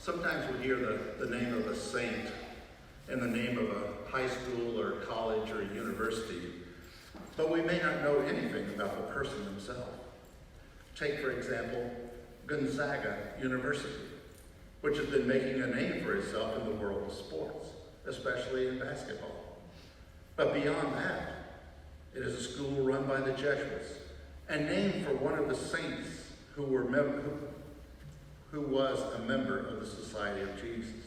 Sometimes we hear the name of a saint and the name of a high school or college or university, but we may not know anything about the person themselves. Take, for example, Gonzaga University, which has been making a name for itself in the world of sports, especially in basketball. But beyond that, it is a school run by the Jesuits and named for one of the saints who was a member of the Society of Jesus.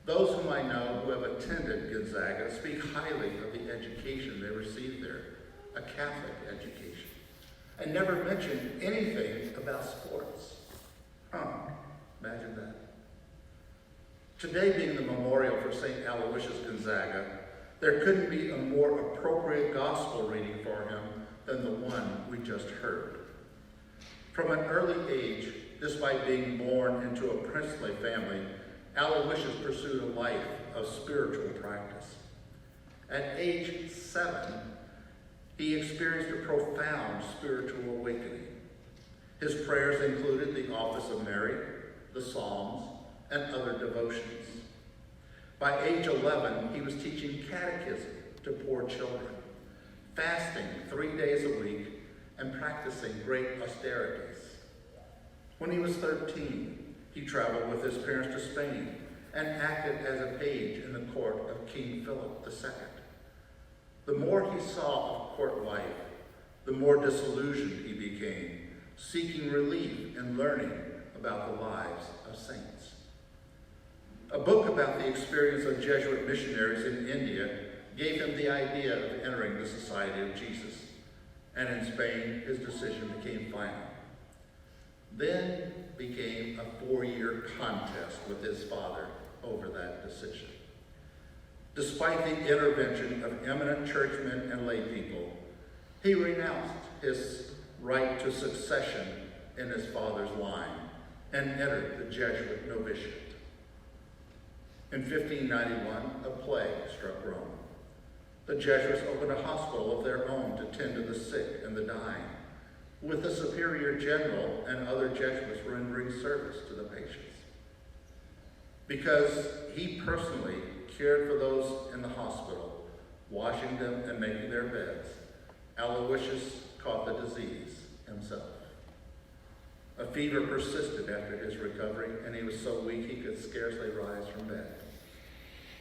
Those whom I know who have attended Gonzaga speak highly of the education they received there, a Catholic education, and never mention anything about sports. Imagine that. Today being the memorial for St. Aloysius Gonzaga, there couldn't be a more appropriate gospel reading for him than the one we just heard. From an early age, despite being born into a princely family, Aloysius pursued a life of spiritual practice. At age 7, he experienced a profound spiritual awakening. His prayers included the Office of Mary, the Psalms, and other devotions. By age 11, he was teaching catechism to poor children, fasting 3 days a week, and practicing great austerities. When he was 13, he traveled with his parents to Spain and acted as a page in the court of King Philip II. The more he saw of court life, the more disillusioned he became, seeking relief in learning about the lives of saints. A book about the experience of Jesuit missionaries in India gave him the idea of entering the Society of Jesus, and in Spain, his decision became final. Then became a 4-year contest with his father over that decision. Despite the intervention of eminent churchmen and lay people, he renounced his right to succession in his father's line and entered the Jesuit novitiate. In 1591, a plague struck Rome. The Jesuits opened a hospital of their own to tend to the sick and the dying, with the superior general and other Jesuits rendering service to the patients. Because he personally cared for those in the hospital, washing them and making their beds, Aloysius caught the disease himself. A fever persisted after his recovery, and he was so weak he could scarcely rise from bed.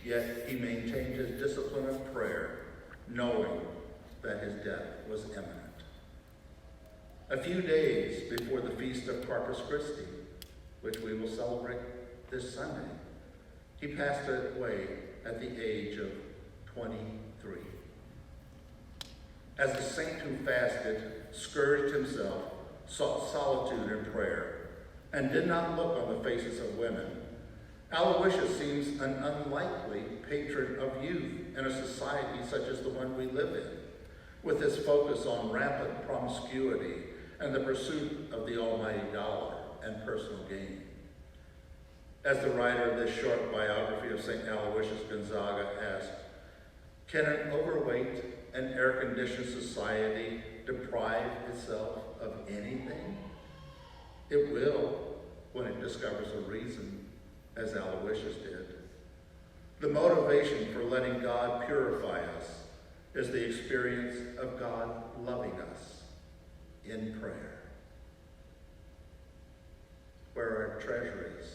Yet he maintained his discipline of prayer, knowing that his death was imminent. A few days before the feast of Corpus Christi, which we will celebrate this Sunday, he passed away at the age of 23. As a saint who fasted, scourged himself, sought solitude in prayer, and did not look on the faces of women, Aloysius seems an unlikely patron of youth in a society such as the one we live in, with its focus on rampant promiscuity and the pursuit of the almighty dollar and personal gain. As the writer of this short biography of St. Aloysius Gonzaga asked, can an overweight and air-conditioned society deprive itself of anything? It will when it discovers a reason, as Aloysius did. The motivation for letting God purify us is the experience of God loving us in prayer. Where our treasure is,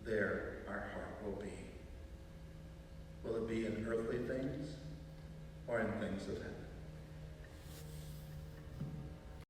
there our heart will be. Will it be in earthly things or in things of heaven?